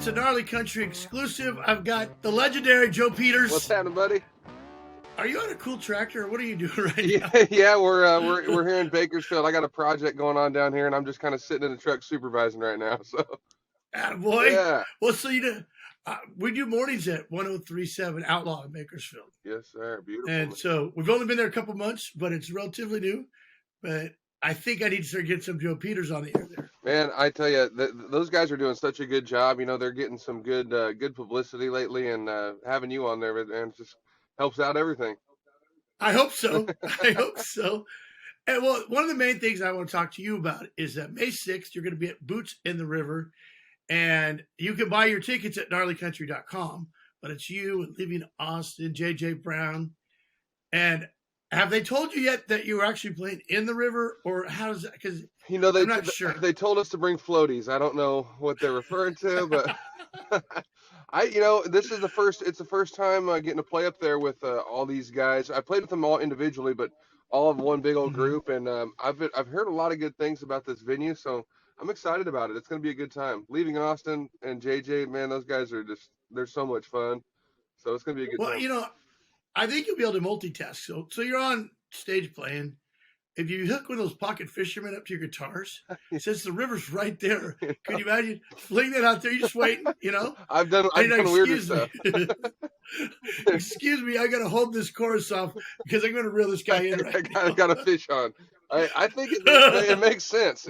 It's a Gnarly Country exclusive. I've got the legendary Joe Peters. What's happening, buddy? Are you on a cool tractor? What are you doing right now? Yeah, we're here in Bakersfield. I got a project going on down here, and I'm just kind of sitting in the truck supervising right now. So, Attaboy. yeah. Well, so we do mornings at 1037 Outlaw in Bakersfield. Yes, sir. Beautiful. And so we've only been there a couple months, but it's relatively new. But I think I need to start getting some Joe Peters on the air there. Man, I tell you, those guys are doing such a good job. You know, they're getting some good publicity lately, and having you on there, man, just helps out everything. I hope so. I hope so. And well, one of the main things I want to talk to you about is that May 6th, you're going to be at Boots in the River, and you can buy your tickets at gnarlycountry.com, but it's you and Living Austin, JJ Brown. And have they told you yet that you were actually playing in the river, or how does that? Because I'm not sure. They told us to bring floaties. I don't know what they're referring to, but this is the first. It's the first time getting to play up there with all these guys. I played with them all individually, but all of one big old group. And I've heard a lot of good things about this venue, so I'm excited about it. It's going to be a good time. Leaving Austin and JJ, man, those guys they're so much fun. So it's going to be a good time. Well, I think you'll be able to multitask. So you're on stage playing. If you hook one of those pocket fishermen up to your guitars, since the river's right there, can you imagine fling that out there? You're just waiting, I've done weirder stuff. Excuse me, I got to hold this chorus off because I'm going to reel this guy in right now. I got a fish on. I think it makes sense.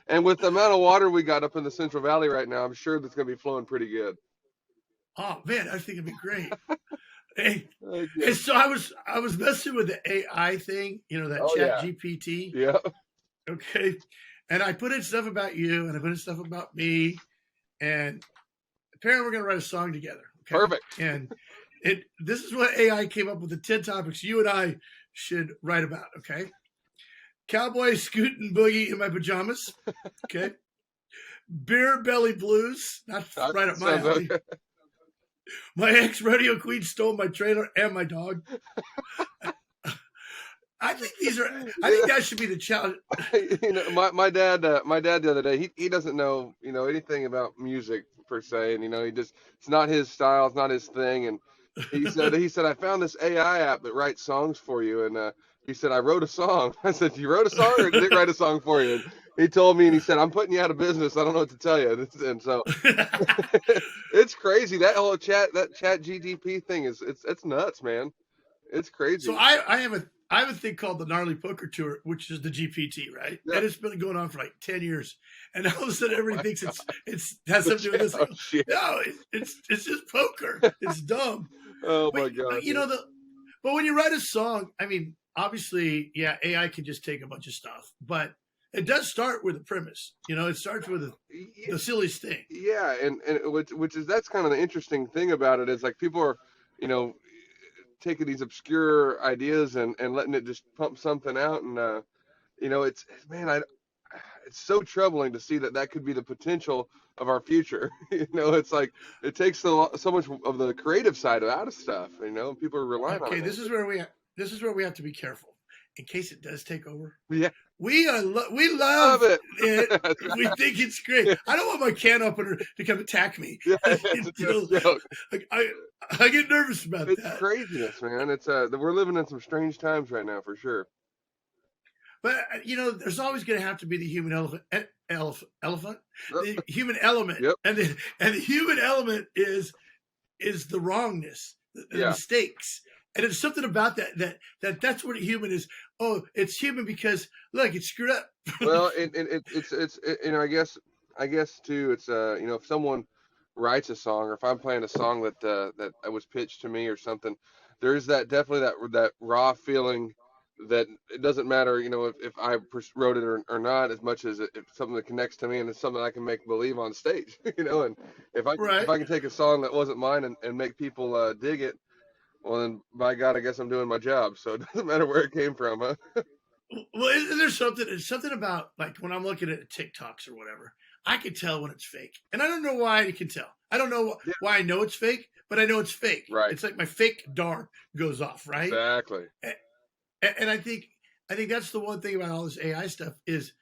And with the amount of water we got up in the Central Valley right now, I'm sure that's going to be flowing pretty good. Oh, man, I think it'd be great. Hey, and so I was messing with the AI thing, that Chat GPT. Yeah. Okay. And I put in stuff about you and I put in stuff about me. And apparently we're going to write a song together. Okay? Perfect. And this is what AI came up with, the 10 topics you and I should write about. Okay. Cowboy scooting boogie in my pajamas. Okay. Beer belly blues. That's right up my alley. My ex-rodeo queen stole my trailer and my dog. I think that should be the challenge. My dad the other day, he doesn't know, anything about music per se. And, it's not his style. It's not his thing. And he said, I found this AI app that writes songs for you. And he said, I wrote a song. I said, you wrote a song or did it write a song for you? And he told me, and he said, I'm putting you out of business. I don't know what to tell you. And so it's crazy. That whole chat GTP thing it's nuts, man. It's crazy. So I have a thing called the Gnarly Poker Tour, which is the GPT, right? Yeah. And it's been going on for like 10 years. And all of a sudden everybody thinks it's has something to do with this. No, it's just poker. It's dumb. Oh my God. But when you write a song, I mean, obviously, yeah, AI can just take a bunch of stuff, but it does start with a premise. It starts with the silliest thing. Yeah, and that's kind of the interesting thing about it is like people are, taking these obscure ideas and letting it just pump something out, and it's so troubling to see that could be the potential of our future. It's like it takes so much of the creative side out of stuff. People are relying on it. Okay, this is where we have to be careful in case it does take over. Yeah. We love it. We think it's great. I don't want my can opener to come attack me. Yeah, I get nervous about that. It's craziness, man. It's we're living in some strange times right now, for sure. But there's always going to have to be the human elephant, the human element, yep. and the human element is the wrongness, the mistakes. And it's something about that's what a human is. Oh, it's human because look, it's screwed up. Well, it's I guess too. It's if someone writes a song, or if I'm playing a song that was pitched to me or something, there is definitely that raw feeling that it doesn't matter, if I wrote it or not, as much as it's something that connects to me and it's something I can make believe on stage, And if I can take a song that wasn't mine and make people dig it. Well, then, by God, I guess I'm doing my job. So it doesn't matter where it came from, huh? Well, isn't there something about, like, when I'm looking at TikToks or whatever, I can tell when it's fake. And I don't know why I can tell. I don't know why I know it's fake, but I know it's fake. Right. It's like my fake DAR goes off, right? Exactly. And I think that's the one thing about all this AI stuff is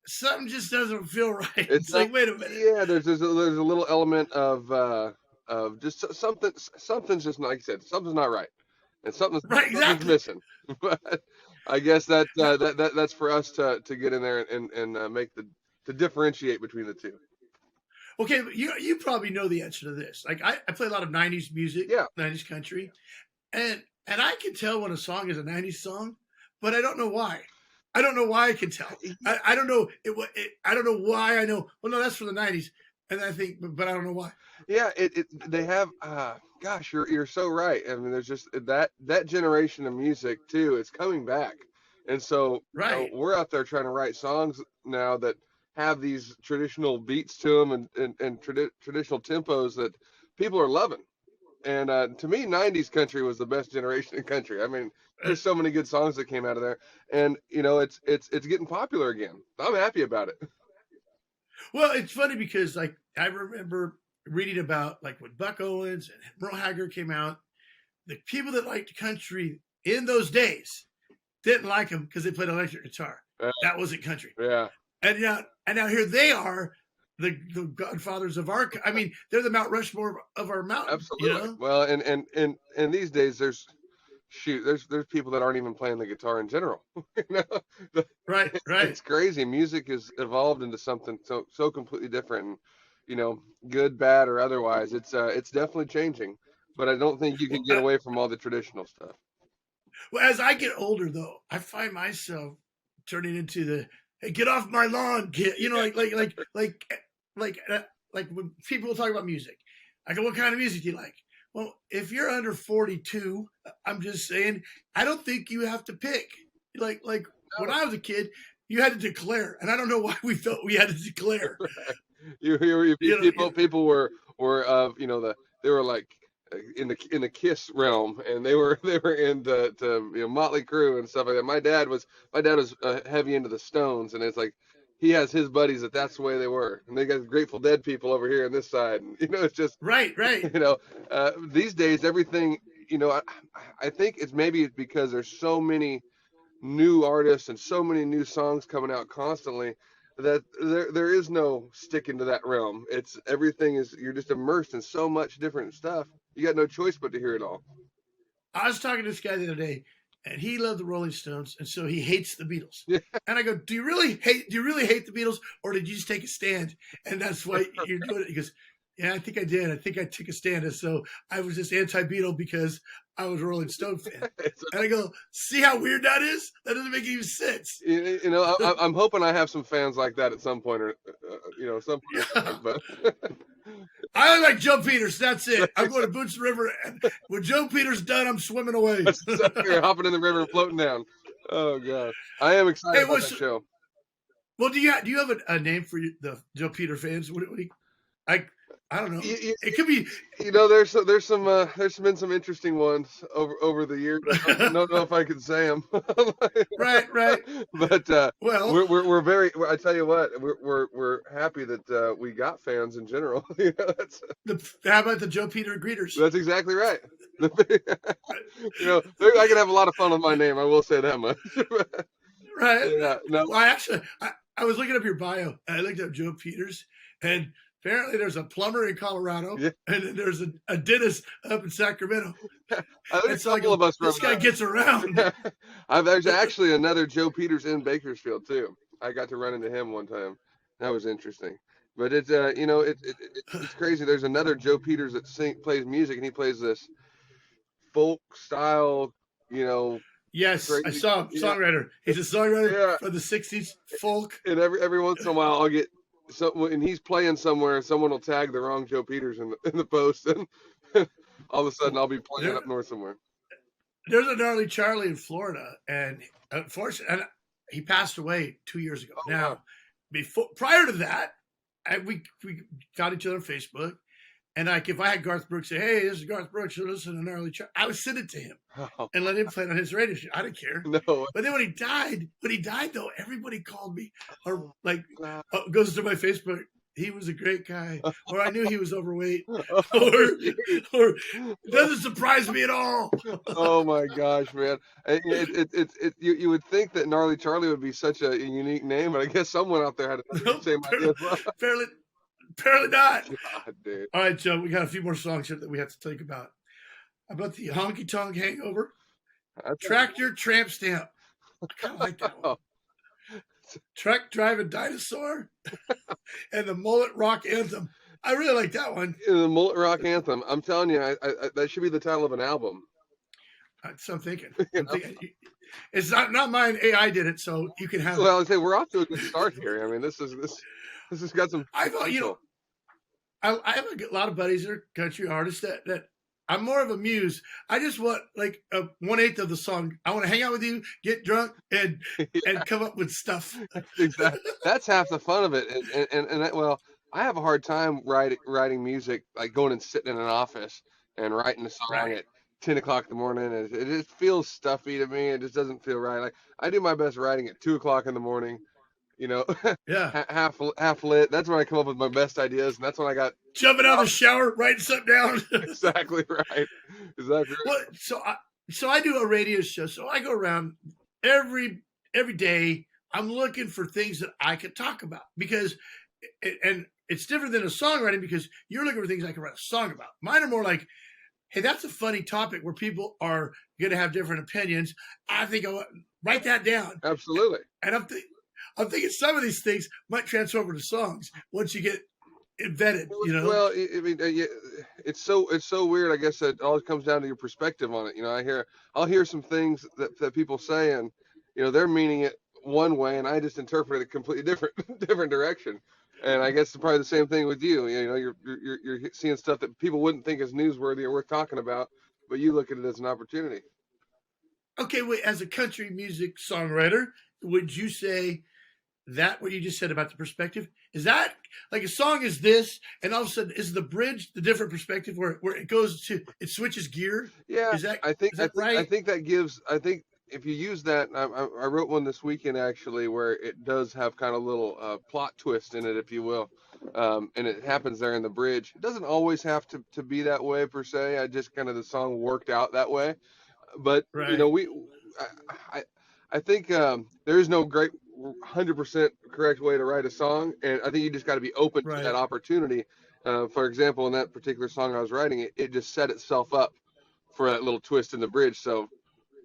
something just doesn't feel right. It's It's not, like, wait a minute. yeah, there's a little element of just something's just not, like I said, something's not right, and Right, something's exactly. missing. But I guess that Now, that's for us to get in there and make the to differentiate between the two. okay, but you probably know the answer to this. Like I play a lot of '90s music, Yeah, '90s country, and I can tell when a song is a '90s song, but I don't know why. I don't know why I can tell. I don't know I don't know why I know. Well, no, that's from the '90s, and I think, but I don't know why. yeah. They have. Gosh, you're so right. I mean, there's just that generation of music too. It's coming back, and so Right. we're out there trying to write songs now that have these traditional beats to them and traditional tempos that people are loving. And to me, '90s country was the best generation in country. I mean, Uh, there's so many good songs that came out of there, and it's getting popular again. I'm happy about it. well, it's funny because like I remember reading about like when Buck Owens and Merle Haggard came out, the people that liked country in those days didn't like them because they played electric guitar. Uh, That wasn't country. yeah, And now here they are, the godfathers of our. I mean, they're the Mount Rushmore of our mountain. You absolutely. know. Well, and these days there's people that aren't even playing the guitar in general. you know, Right. Right. it's crazy. Music has evolved into something so completely different, and good, bad, or otherwise, it's definitely changing. But I don't think you can Well, get away from all the traditional stuff. well, as I get older, though, I find myself turning into the hey, get off my lawn, kid. You know, like when people talk about music, I go, what kind of music do you like? Well, if you're under 42, I'm just saying, I don't think you have to pick. Like when I was a kid, you had to declare, and I don't know why we felt we had to declare. People were they were like in the Kiss realm, and they were they were into Motley Crue and stuff like that. My dad was heavy into the Stones, and it's like he has his buddies that's the way they were, and they got Grateful Dead people over here on this side, and it's just Right, right. these days everything I think it's because there's so many new artists and so many new songs coming out constantly that there is no sticking to that realm. It's everything is you're just immersed in so much different stuff. You got no choice but to hear it all. I was talking to this guy the other day, and he loved the Rolling Stones, and so he hates the Beatles. Yeah. And I go, Do you really hate the Beatles, or did you just take a stand, and that's why you're doing it? He goes, yeah, I think I did. I think I took a stand, and so I was just anti-Beatle because I was a Rolling Stone fan. And I go, see how weird that is? That doesn't make any sense. I'm hoping I have some fans like that at some point, or some point. Yeah. But I only like Joe Peters. That's it. I'm going to Boots River, and when Joe Peters done, I'm swimming away. you're hopping in the river and floating down. Oh god, I am excited about that show. Well, do you have a name for the Joe Peter fans? What I don't know. It could be. There's been some interesting ones over the years. I don't know if I can say them. Right. But well, we're very. I tell you what, we're happy that we got fans in general. How about the Joe Peter greeters? That's exactly right. I can have a lot of fun with my name. I will say that much. Right. Yeah. No. Well, I was looking up your bio, and I looked up Joe Peters, and apparently there's a plumber in Colorado, yeah. and then there's a dentist up in Sacramento. There's a couple of us. This guy gets around. There's actually another Joe Peters in Bakersfield too. I got to run into him one time. That was interesting. But it's it's crazy. There's another Joe Peters that plays music, and he plays this folk style, Yes, crazy. I saw him. Songwriter. He's a songwriter for the '60s folk. And every once in a while, I'll get and he's playing somewhere, and someone will tag the wrong Joe Peters in the post, and all of a sudden I'll be playing up north somewhere. There's a Gnarly Charlie in Florida, and unfortunately, he passed away 2 years ago. Oh, now, wow. prior to that, we got each other on Facebook. And like, if I had Garth Brooks say, "Hey, this is Garth Brooks, listen to Gnarly Charlie," I would send it to him and let him play it on his radio show. I didn't care. No. But then when he died though, everybody called me or like goes to my Facebook. he was a great guy, or I knew he was overweight, Oh, or geez. or it doesn't surprise me at all. Oh my gosh, man! You would think that Gnarly Charlie would be such a unique name, but I guess someone out there had the No, same idea as well. apparently, apparently not. God, dude. All right, Joe, we got a few more songs here that we have to think about. How about the Honky Tonk Hangover, Tractor Tramp Stamp? I kind of like that one. Oh, Truck Driving Dinosaur, and the Mullet Rock Anthem. I really like that one. the Mullet Rock Anthem. I'm telling you, that should be the title of an album. That's what I'm thinking. You I'm know? thinking it's not mine. AI did it, so you can have it. Well, I say we're off to a good start here. I mean, this has got some I thought, potential. I have a lot of buddies that are country artists that I'm more of a muse. I just want like a 1/8 of the song. I want to hang out with you, get drunk, and come up with stuff. Exactly. That's half the fun of it. Well, I have a hard time writing music, like going and sitting in an office and writing a song Right. at 10 o'clock in the morning. And it just feels stuffy to me. It just doesn't feel right. Like I do my best writing at 2 o'clock in the morning, you know, Yeah. half lit. That's when I come up with my best ideas. And that's when I got Jumping out of the shower, writing something down. exactly right. Exactly right. Well, so I do a radio show. So I go around every day. I'm looking for things that I could talk about because, and it's different than a songwriting because you're looking for things I can write a song about. Mine are more like, hey, that's a funny topic where people are going to have different opinions. I think I'll write that down. Absolutely. And I'm thinking some of these things might transfer over to songs once you get embedded, you know? Well, I mean, yeah, it's so weird. I guess that all comes down to your perspective on it. You know, I'll hear some things that people say, and you know, they're meaning it one way, and I just interpret it a completely different different direction. And I guess it's probably the same thing with you. You know, you're seeing stuff that people wouldn't think is newsworthy or worth talking about, but you look at it as an opportunity. Okay, wait, as a country music songwriter, would you say that what you just said about the perspective? Is that like a song is this, and all of a sudden is the bridge the different perspective where it goes to it switches gear? Yeah, Is that I think right? I think that gives. I think if you use that, I wrote one this weekend actually where it does have kind of a little plot twist in it, if you will, and it happens there in the bridge. It doesn't always have to be that way per se. I just kind of the song worked out that way, but you Right. know I I think there is no great 100% correct way to write a song, and I think you just got to be open to Right. that opportunity. For example, in that particular song I was writing, it just set itself up for that little twist in the bridge. So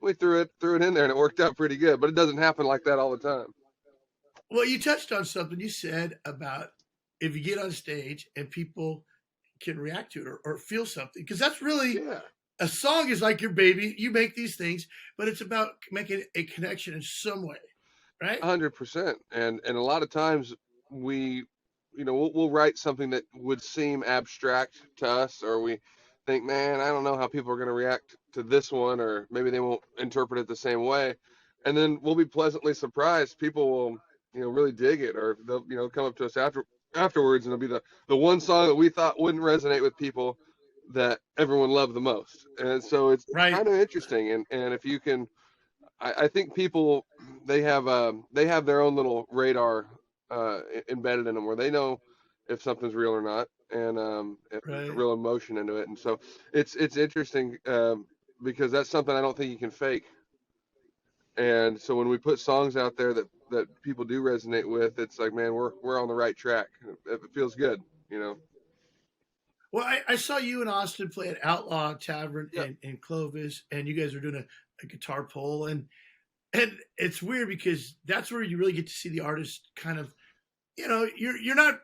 we threw it in there, and it worked out pretty good. But it doesn't happen like that all the time. Well, you touched on something you said about if you get on stage and people can react to it or feel something, because that's really Yeah, a song is like your baby. You make these things, but it's about making a connection in some way, right? 100%. And a lot of times we, you know, we'll write something that would seem abstract to us, or we think, man, I don't know how people are going to react to this one, or maybe they won't interpret it the same way. And then we'll be pleasantly surprised. People will, you know, really dig it, or they'll, you know, come up to us afterwards, and it'll be the one song that we thought wouldn't resonate with people that everyone loved the most. And so it's Right. kind of interesting. And if you can, I think people they have their own little radar embedded in them where they know if something's real or not, and if there's a Right. real emotion into it. And so it's interesting because that's something I don't think you can fake. And so when we put songs out there that people do resonate with, it's like, man, we're on the right track. It feels good, you know. Well, I saw you and Austin play at Outlaw Tavern Yeah, in Clovis, and you guys were doing a guitar pull, and it's weird because that's where you really get to see the artist kind of, you know, you're not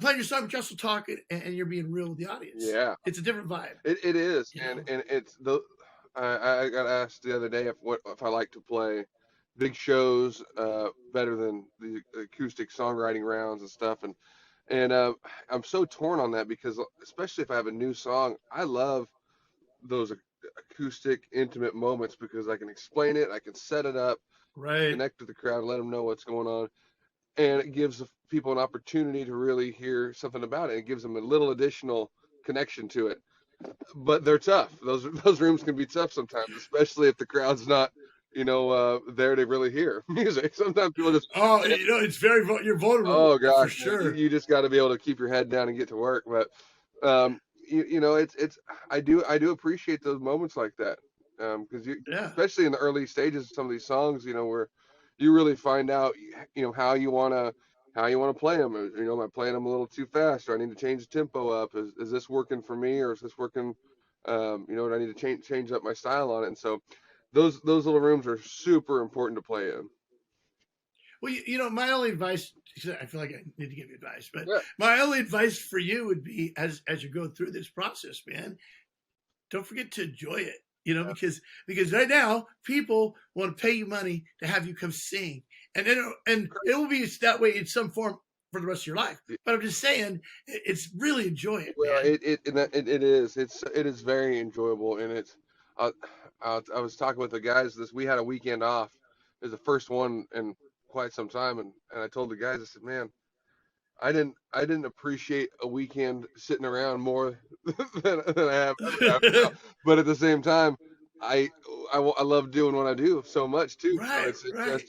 playing your song, but you're also talking and you're being real with the audience. yeah. It's a different vibe, It is, you and know. it's the I got asked the other day if I like to play big shows better than the acoustic songwriting rounds and stuff, and I'm so torn on that because especially if I have a new song, I love those acoustic intimate moments because I can explain it, I can set it up, Right. connect with the crowd, let them know what's going on, and it gives the people an opportunity to really hear something about it. It gives them a little additional connection to it, but they're tough. Those those rooms can be tough sometimes, especially if the crowd's not there to really hear music. Sometimes people just, Oh, it's you're vulnerable oh for gosh, man, you, sure. you just got to be able to keep your head down and get to work. But it's I do appreciate those moments like that, because Yeah. especially in the early stages of some of these songs, where you really find out how you want to play them. Am I playing them a little too fast, or I need to change the tempo up? Is this working for me, or is this working? Do I need to change up my style on it? And so those little rooms are super important to play in. Well, my only advice, I feel like I need to give you advice, but Yeah. my only advice for you would be as you go through this process, man, don't forget to enjoy it. Because right now people want to pay you money to have you come sing, and it will be that way in some form for the rest of your life. But I'm just saying, it's really enjoy it, Well, man. it is. It is very enjoyable, and it's. Uh, I was talking with the guys. We had a weekend off. It was the first one in quite some time, and I told the guys, I said, man, I didn't appreciate a weekend sitting around more than I have now. But at the same time, I I love doing what I do so much too. So Right, it's right.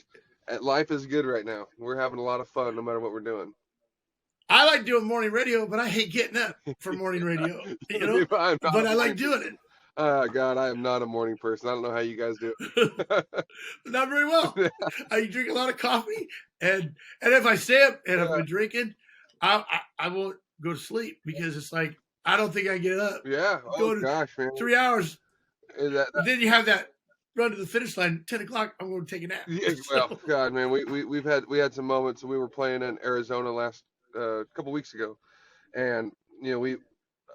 just life is good right now. We're having a lot of fun no matter what we're doing. I like doing morning radio, but I hate getting up for morning radio. I'm not But a I like morning doing person. God, I am not a morning person. I don't know how you guys do it. Not very well. it. I drink a lot of coffee, and if I stay up and I've been drinking, I won't go to sleep because it's like I don't think I get up. Yeah. Oh Go to gosh, man. 3 hours. That, Then you have that run to the finish line. 10 o'clock. I'm going to take a nap. yeah, well, God, man, we had some moments. We were playing in Arizona last couple weeks ago, and we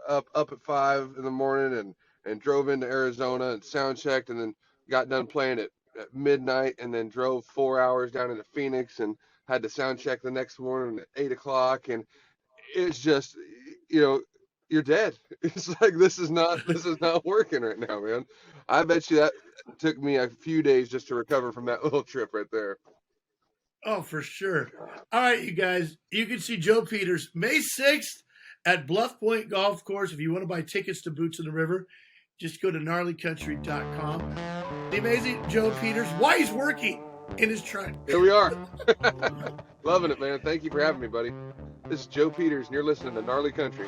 up at 5 in the morning and drove into Arizona and sound checked, and then got done playing at midnight, and then drove 4 hours down into Phoenix and had to sound check the next morning at 8 o'clock, and it's just you're dead. It's like this is not working right now, man. I bet you that took me a few days just to recover from that little trip right there. Oh, for sure. All right, you guys. You can see Joe Peters May 6th at Bluff Point Golf Course. If you want to buy tickets to Boots in the River, just go to gnarlycountry.com. The amazing Joe Peters, why he's working in his truck. Here we are. Loving it, man. Thank you for having me, buddy. This is Joe Peters, and you're listening to Gnarly Country.